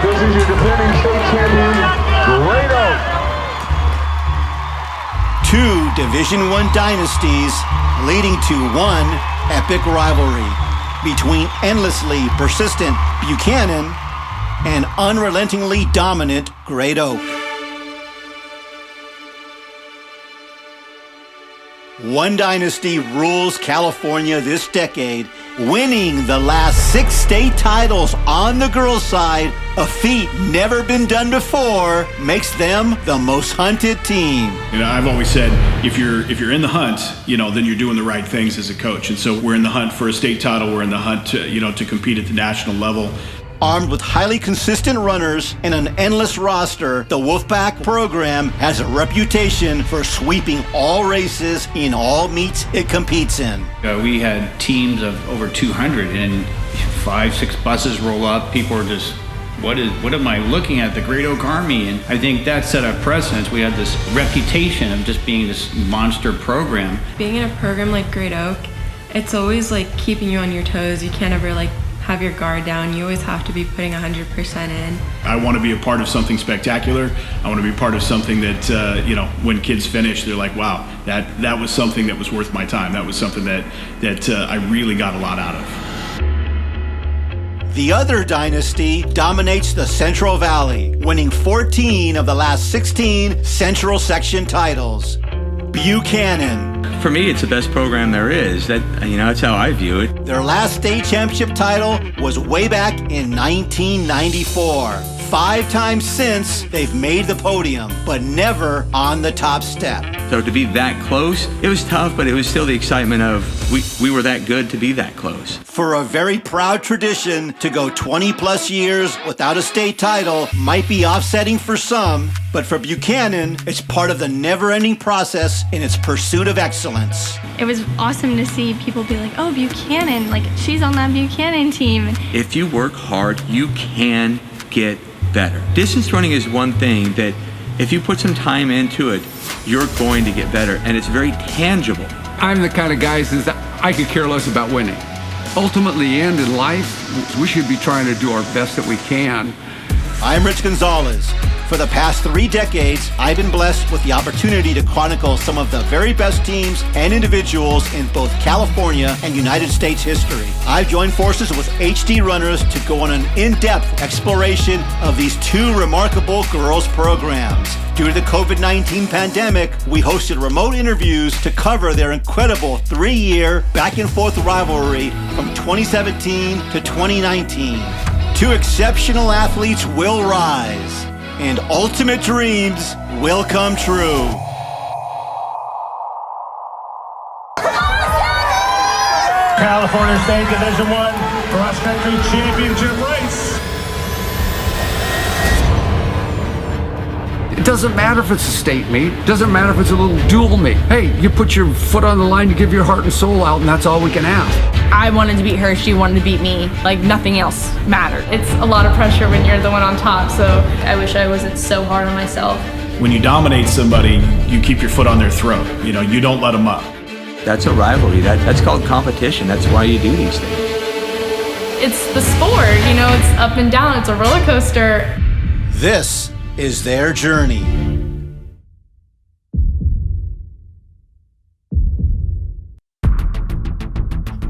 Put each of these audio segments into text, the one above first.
This is your defending state champion, Great Oak. Two Division I dynasties leading to one epic rivalry between endlessly persistent Buchanan and unrelentingly dominant Great Oak. One dynasty rules California this decade, winning the last 6 state titles on the girls' side, a feat never been done before, makes them the most hunted team. You know, I've always said, if you're in the hunt, then you're doing the right things as a coach. And so we're in the hunt for a state title. We're in the hunt to compete at the national level. Armed with highly consistent runners and an endless roster, the Wolfpack program has a reputation for sweeping all races in all meets it competes in. We had teams of over 200, and 5-6 buses roll up. People are just, what am I looking at? The Great Oak Army. And I think that set a precedence. We had this reputation of just being this monster program. Being in a program like Great Oak, it's always like keeping you on your toes. You can't ever have your guard down. You always have to be putting 100% in. I want to be a part of something spectacular. I want to be part of something that, when kids finish, they're like, wow, that was something that was worth my time. That was something that I really got a lot out of. The other dynasty dominates the Central Valley, winning 14 of the last 16 Central Section titles. Buchanan. For me, it's the best program there is. That's how I view it. Their last state championship title was way back in 1994. 5 times since, they've made the podium, but never on the top step. So to be that close, it was tough, but it was still the excitement of we were that good to be that close. For a very proud tradition, to go 20 plus years without a state title might be offsetting for some, but for Buchanan, it's part of the never-ending process in its pursuit of excellence. It was awesome to see people be like, oh, Buchanan, she's on that Buchanan team. If you work hard, you can get better. Distance running is one thing that if you put some time into it, you're going to get better, and it's very tangible. I'm the kind of guy who says I could care less about winning. Ultimately, in life, we should be trying to do our best that we can. I'm Rich Gonzalez. For the past 3 decades, I've been blessed with the opportunity to chronicle some of the very best teams and individuals in both California and United States history. I've joined forces with hdRunners to go on an in-depth exploration of these 2 remarkable girls programs. Due to the COVID-19 pandemic, we hosted remote interviews to cover their incredible 3-year back-and-forth rivalry from 2017 to 2019. 2 exceptional athletes will rise, and ultimate dreams will come true. California State Division I Cross Country Championship race. It doesn't matter if it's a state meet. It doesn't matter if it's a little dual meet. Hey, you put your foot on the line, you give your heart and soul out, and that's all we can ask. I wanted to beat her, she wanted to beat me. Nothing else mattered. It's a lot of pressure when you're the one on top, so I wish I wasn't so hard on myself. When you dominate somebody, you keep your foot on their throat. You don't let them up. That's a rivalry. That's called competition. That's why you do these things. It's the sport, it's up and down, it's a roller coaster. This is their journey.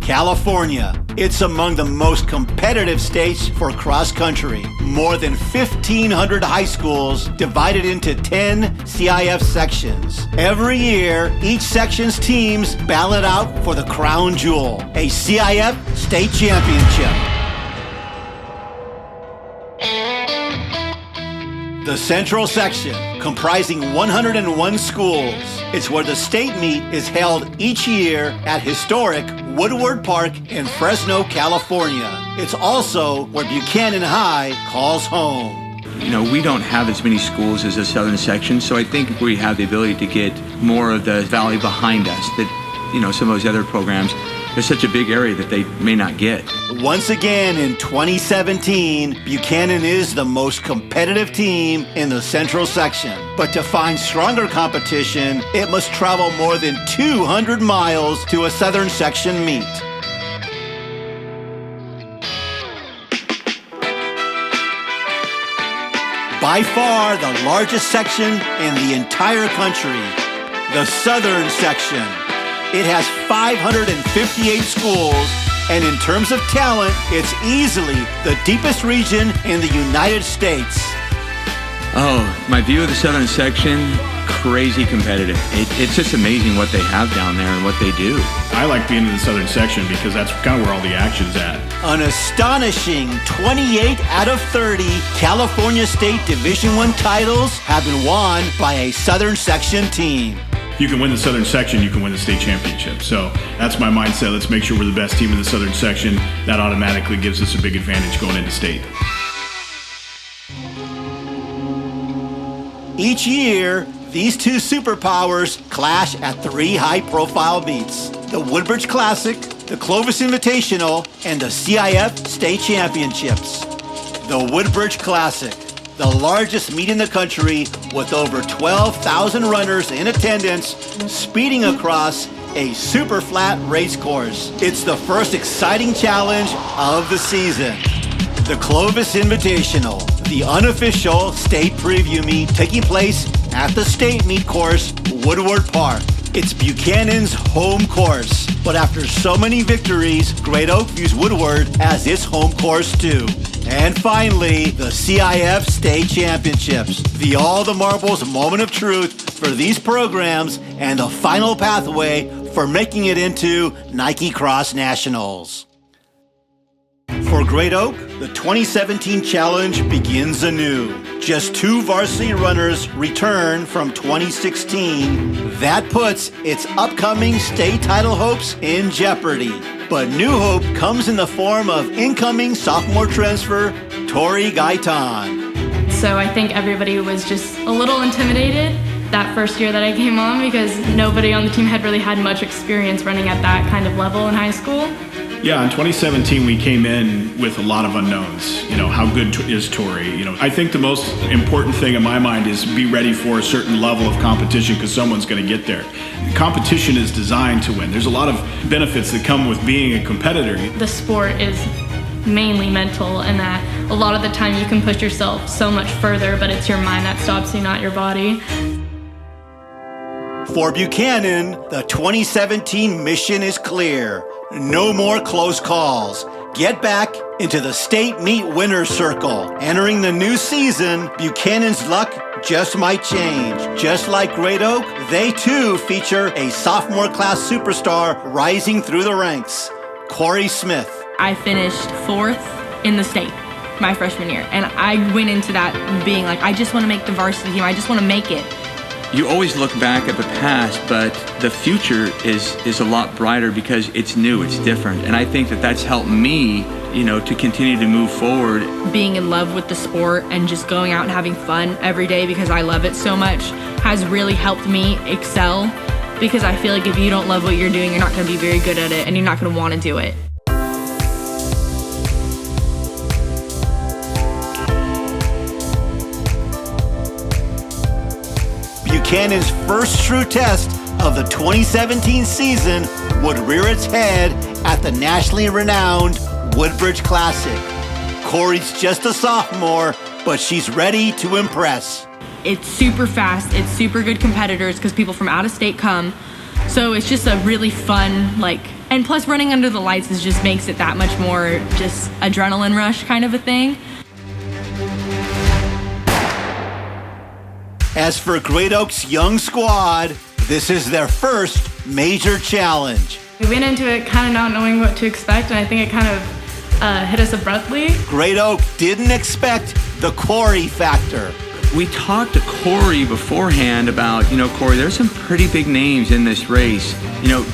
California. It's among the most competitive states for cross country. More than 1,500 high schools divided into 10 CIF sections. Every year, each section's teams ballot out for the crown jewel, a CIF State Championship. The Central Section, comprising 101 schools. It's where the state meet is held each year at historic Woodward Park in Fresno, California. It's also where Buchanan High calls home. We don't have as many schools as the Southern Section, so I think we have the ability to get more of the valley behind us that, some of those other programs, there's such a big area that they may not get. Once again in 2017, Buchanan is the most competitive team in the Central Section. But to find stronger competition, it must travel more than 200 miles to a Southern Section meet. by far the largest section in the entire country, the Southern Section. It has 558 schools, and in terms of talent, it's easily the deepest region in the United States. Oh, my view of the Southern Section, crazy competitive. It's just amazing what they have down there and what they do. I like being in the Southern Section because that's kind of where all the action's at. An astonishing 28 out of 30 California State Division I titles have been won by a Southern Section team. If you can win the Southern Section, you can win the state championship. So that's my mindset. Let's make sure we're the best team in the Southern Section. That automatically gives us a big advantage going into state. Each year, these two superpowers clash at 3 high-profile meets: the Woodbridge Classic, the Clovis Invitational, and the CIF State Championships. The Woodbridge Classic, the largest meet in the country with over 12,000 runners in attendance, speeding across a super flat race course. It's the first exciting challenge of the season. The Clovis Invitational, the unofficial state preview meet taking place at the state meet course, Woodward Park. It's Buchanan's home course, but after so many victories, Great Oak views Woodward as its home course too. And finally, the CIF State Championships, the All the Marbles moment of truth for these programs and the final pathway for making it into Nike Cross Nationals. For Great Oak, the 2017 challenge begins anew. Just 2 varsity runners return from 2016. That puts its upcoming state title hopes in jeopardy. But new hope comes in the form of incoming sophomore transfer, Tori Gaitan. So I think everybody was just a little intimidated that first year that I came on because nobody on the team had really had much experience running at that kind of level in high school. Yeah, in 2017, we came in with a lot of unknowns. You know, how good is Tori? You know, I think the most important thing in my mind is be ready for a certain level of competition because someone's going to get there. Competition is designed to win. There's a lot of benefits that come with being a competitor. The sport is mainly mental, and that a lot of the time you can push yourself so much further, but it's your mind that stops you, not your body. For Buchanan, the 2017 mission is clear. No more close calls. Get back into the state meet winner's circle. Entering the new season, Buchanan's luck just might change. Just like Great Oak, they too feature a sophomore class superstar rising through the ranks, Corie Smith. I finished 4th in the state my freshman year, and I went into that being like, I just want to make the varsity team. I just want to make it. You always look back at the past, but the future is a lot brighter because it's new, it's different. And I think that that's helped me, you know, to continue to move forward. Being in love with the sport and just going out and having fun every day because I love it so much has really helped me excel, because I feel like if you don't love what you're doing, you're not going to be very good at it and you're not going to want to do it. Buchanan's first true test of the 2017 season would rear its head at the nationally renowned Woodbridge Classic. Corie's just a sophomore, but she's ready to impress. It's super fast, it's super good competitors because people from out of state come. So it's just a really fun, and plus running under the lights just makes it that much more just adrenaline rush kind of a thing. As for Great Oak's young squad, this is their first major challenge. We went into it kind of not knowing what to expect, and I think it kind of hit us abruptly. Great Oak didn't expect the Corie factor. We talked to Corie beforehand about, Corie, there's some pretty big names in this race.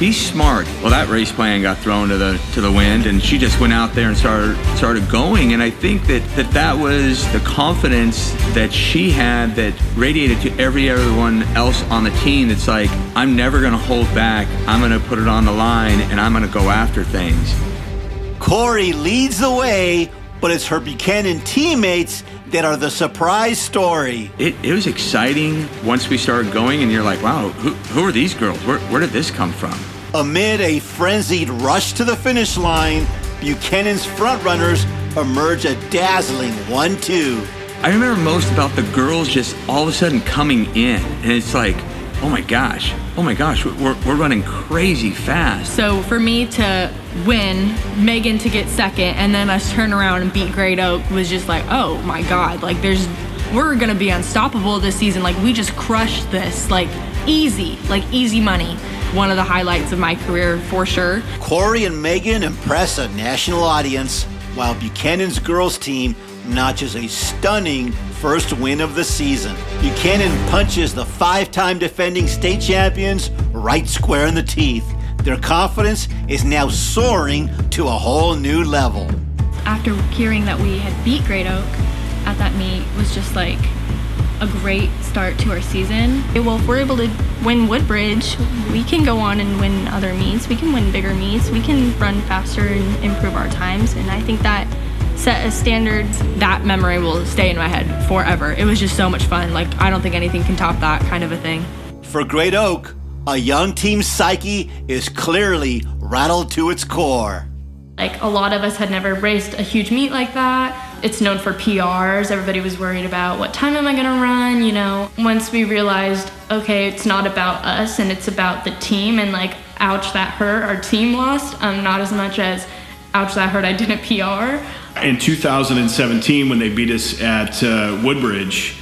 Be smart. Well, that race plan got thrown to the wind, and she just went out there and started going. And I think that was the confidence that she had that radiated to everyone else on the team. That's like, I'm never going to hold back. I'm going to put it on the line, and I'm going to go after things. Corie leads the way, but it's her Buchanan teammates that are the surprise story. It was exciting once we started going, and you're like, wow, who are these girls? Where did this come from? Amid a frenzied rush to the finish line, Buchanan's frontrunners emerge a dazzling 1-2. I remember most about the girls just all of a sudden coming in, and it's like, oh my gosh, we're running crazy fast. So for me to win, Meagen to get second, and then us turn around and beat Great Oak was just like, oh my God, like we're gonna be unstoppable this season. Like we just crushed this, like easy money. One of the highlights of my career for sure. Corie and Meagen impress a national audience, while Buchanan's girls team notches a stunning first win of the season. Buchanan punches the 5-time defending state champions right square in the teeth. Their confidence is now soaring to a whole new level. After hearing that we had beat Great Oak at that meet was just like a great start to our season. Well, if we're able to win Woodbridge, we can go on and win other meets. We can win bigger meets. We can run faster and improve our times. And I think that set a standard. That memory will stay in my head forever. It was just so much fun. Like, I don't think anything can top that kind of a thing. For Great Oak, a young team's psyche is clearly rattled to its core. Like, a lot of us had never raced a huge meet like that. It's known for PRs. Everybody was worried about what time am I gonna run, you know. Once we realized, okay, it's not about us and it's about the team, and like, ouch, that hurt, our team lost, not as much as ouch, that hurt, I didn't PR. In 2017, when they beat us at Woodbridge,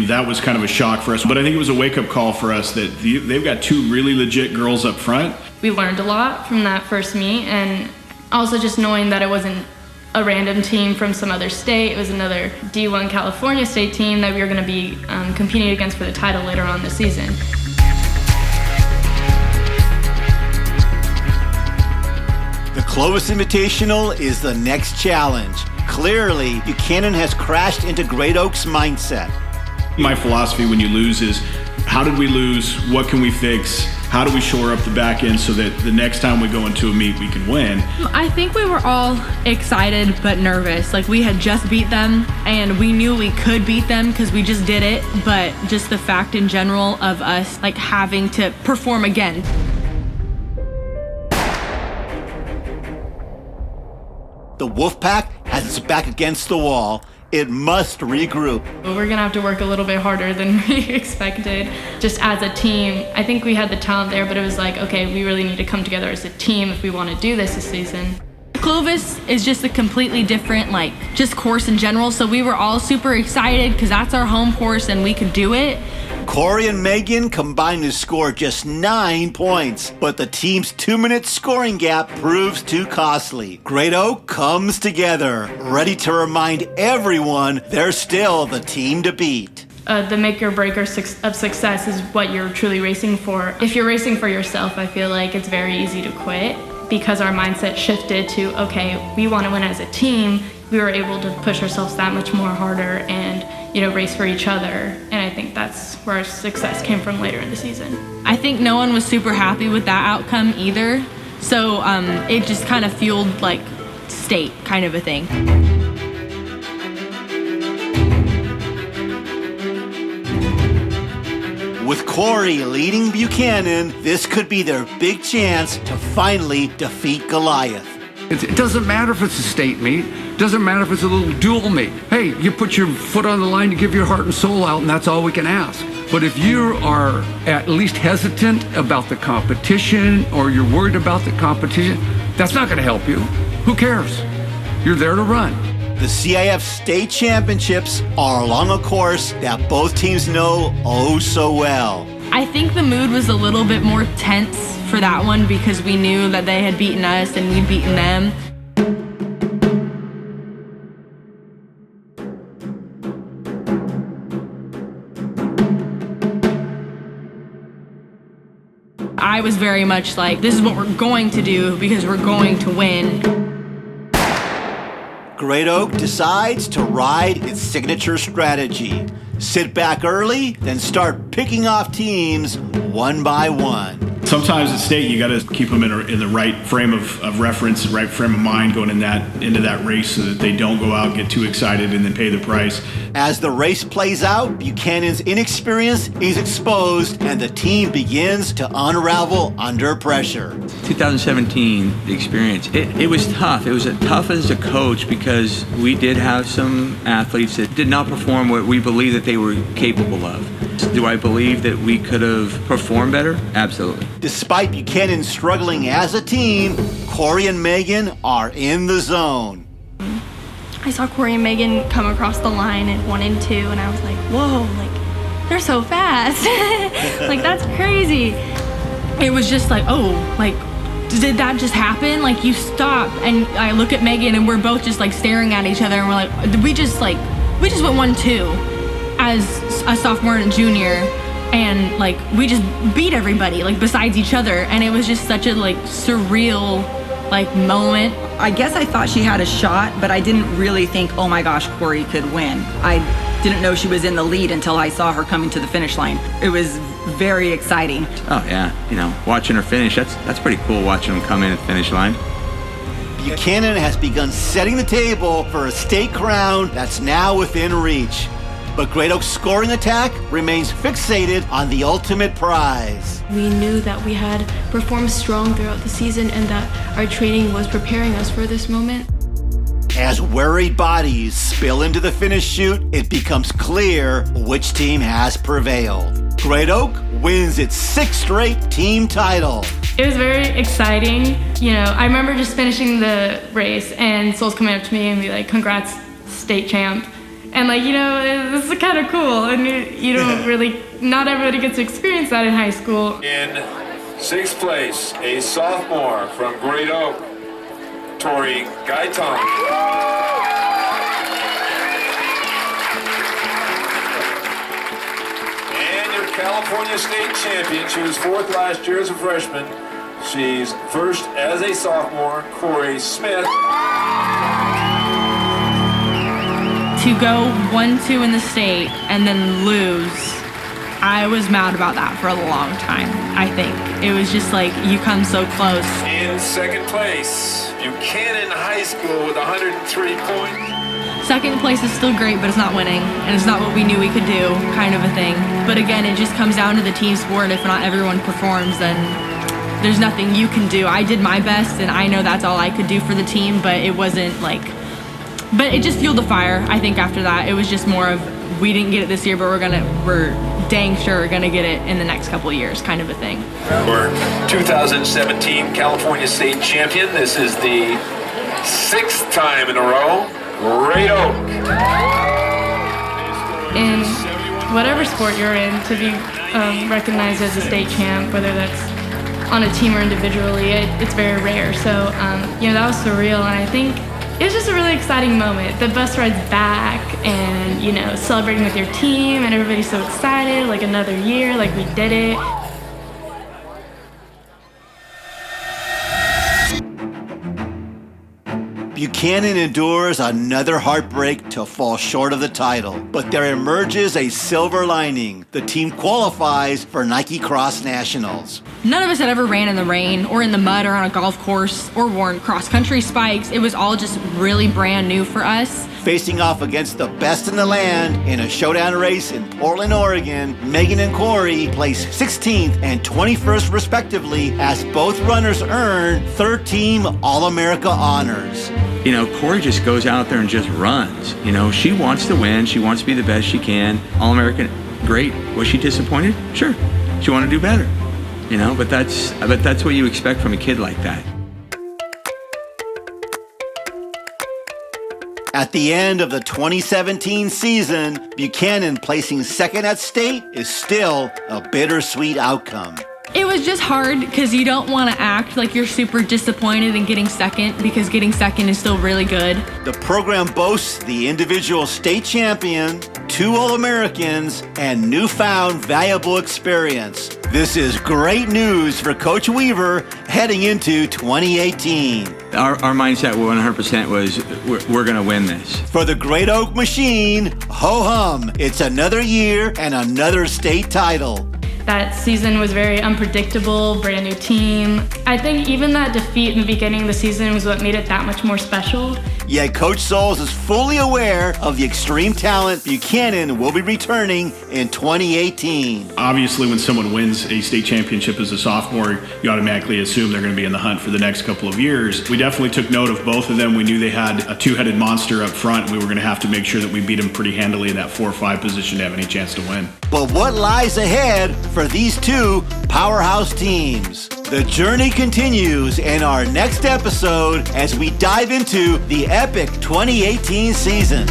that was kind of a shock for us. But I think it was a wake-up call for us that they've got two really legit girls up front. We learned a lot from that first meet, and also just knowing that it wasn't a random team from some other state. It was another D1 California state team that we were going to be competing against for the title later on this season. The Clovis Invitational is the next challenge. Clearly, Buchanan has crashed into Great Oak's mindset. My philosophy when you lose is, how did we lose? What can we fix? How do we shore up the back end so that the next time we go into a meet, we can win? I think we were all excited but nervous. Like, we had just beat them and we knew we could beat them because we just did it. But just the fact in general of us like having to perform again. The Wolfpack has its back against the wall. It must regroup. We're gonna have to work a little bit harder than we expected. Just as a team, I think we had the talent there, but it was like, okay, we really need to come together as a team if we want to do this season. Clovis is just a completely different, like, just course in general. So we were all super excited because that's our home course and we could do it. Corie and Meagen combined to score just 9 points, but the team's 2-minute scoring gap proves too costly. Great Oak comes together, ready to remind everyone they're still the team to beat. The make or break of success is what you're truly racing for. If you're racing for yourself, I feel like it's very easy to quit because our mindset shifted to, okay, we want to win as a team. We were able to push ourselves that much more harder and, you know, race for each other. And I think that's where our success came from later in the season. I think no one was super happy with that outcome either. So it just kind of fueled like state kind of a thing. With Corie leading Buchanan, this could be their big chance to finally defeat Goliath. It doesn't matter if it's a state meet. It doesn't matter if it's a little dual meet. Hey, you put your foot on the line to give your heart and soul out, and that's all we can ask. But if you are at least hesitant about the competition or you're worried about the competition, that's not going to help you. Who cares? You're there to run. The CIF State Championships are along a course that both teams know oh so well. I think the mood was a little bit more tense for that one because we knew that they had beaten us and we'd beaten them. I was very much like, this is what we're going to do because we're going to win. Great Oak decides to ride its signature strategy. Sit back early, then start picking off teams one by one. Sometimes at state, you got to keep them in the right frame of reference, the right frame of mind going into that race so that they don't go out, get too excited, and then pay the price. As the race plays out, Buchanan's inexperience is exposed, and the team begins to unravel under pressure. 2017, the experience, it was tough. It was tough as a coach because we did have some athletes that did not perform what we believe that they were capable of. Do I believe that we could have performed better? Absolutely. Despite Buchanan struggling as a team, Corie and Meagen are in the zone. I saw Corie and Meagen come across the line at 1 and 2, and I was like, whoa, like, they're so fast. Like, that's crazy. It was just like, oh, like, did that just happen? Like, you stop, and I look at Meagen, and we're both just, like, staring at each other, and we're like, we just went 1-2 as a sophomore and a junior, and, like, we just beat everybody, like, besides each other, and it was just such a, like, surreal, like, moment. I guess I thought she had a shot, but I didn't really think, oh my gosh, Corie could win. I didn't know she was in the lead until I saw her coming to the finish line. It was very exciting. Oh yeah, you know, watching her finish, that's pretty cool watching them come in at the finish line. Buchanan has begun setting the table for a state crown that's now within reach. But Great Oak's scoring attack remains fixated on the ultimate prize. We knew that we had performed strong throughout the season and that our training was preparing us for this moment. As worried bodies spill into the finish chute, it becomes clear which team has prevailed. Great Oak wins its 6th straight team title. It was very exciting. You know, I remember just finishing the race and Soul's coming up to me and be like, congrats, state champ. And like, you know, this is kind of cool. And you don't really, not everybody gets to experience that in high school. In 6th place, a sophomore from Great Oak, Tori Gaitan. And your California state champion, she was 4th last year as a freshman. She's 1st as a sophomore, Corie Smith. To go 1-2 in the state and then lose, I was mad about that for a long time, I think. It was just like, you come so close. In 2nd place, Buchanan High School with 103 points. 2nd place is still great, but it's not winning, and it's not what we knew we could do, kind of a thing. But again, it just comes down to the team sport. If not everyone performs, then there's nothing you can do. I did my best, and I know that's all I could do for the team, but it wasn't like... But it just fueled the fire, I think, after that. It was just more of, we didn't get it this year, but we're dang sure gonna get it in the next couple of years, kind of a thing. We're 2017 California State Champion. This is the 6th time in a row. Great Oak. In whatever sport you're in, to be recognized as a state champ, whether that's on a team or individually, it's very rare. So, you know, that was surreal, and I think it was just a really exciting moment. The bus ride's back and, you know, celebrating with your team and everybody's so excited, like another year, like we did it. Buchanan endures another heartbreak to fall short of the title, but there emerges a silver lining. The team qualifies for Nike Cross Nationals. None of us had ever ran in the rain or in the mud or on a golf course or worn cross-country spikes. It was all just really brand new for us. Facing off against the best in the land in a showdown race in Portland, Oregon, Meagen and Corie placed 16th and 21st respectively as both runners earned 3rd-team All-America honors. You know, Corie just goes out there and just runs. You know, she wants to win. She wants to be the best she can. All-American, great. Was she disappointed? Sure. She wanted to do better. You know, but that's what you expect from a kid like that. At the end of the 2017 season, Buchanan placing 2nd at state is still a bittersweet outcome. It was just hard because you don't want to act like you're super disappointed in getting 2nd, because getting 2nd is still really good. The program boasts the individual state champion, 2 All-Americans, and newfound valuable experience. This is great news for Coach Weaver heading into 2018. Our mindset 100% was we're going to win this. For the Great Oak machine, ho-hum, it's another year and another state title. That season was very unpredictable, brand new team. I think even that defeat in the beginning of the season was what made it that much more special. Yet Coach Souls is fully aware of the extreme talent Buchanan will be returning in 2018. Obviously, when someone wins a state championship as a sophomore, you automatically assume they're going to be in the hunt for the next couple of years. We definitely took note of both of them. We knew they had a two-headed monster up front, and we were going to have to make sure that we beat them pretty handily in that 4 or 5 position to have any chance to win. But what lies ahead for these two powerhouse teams? The journey continues in our next episode as we dive into the epic 2018 season.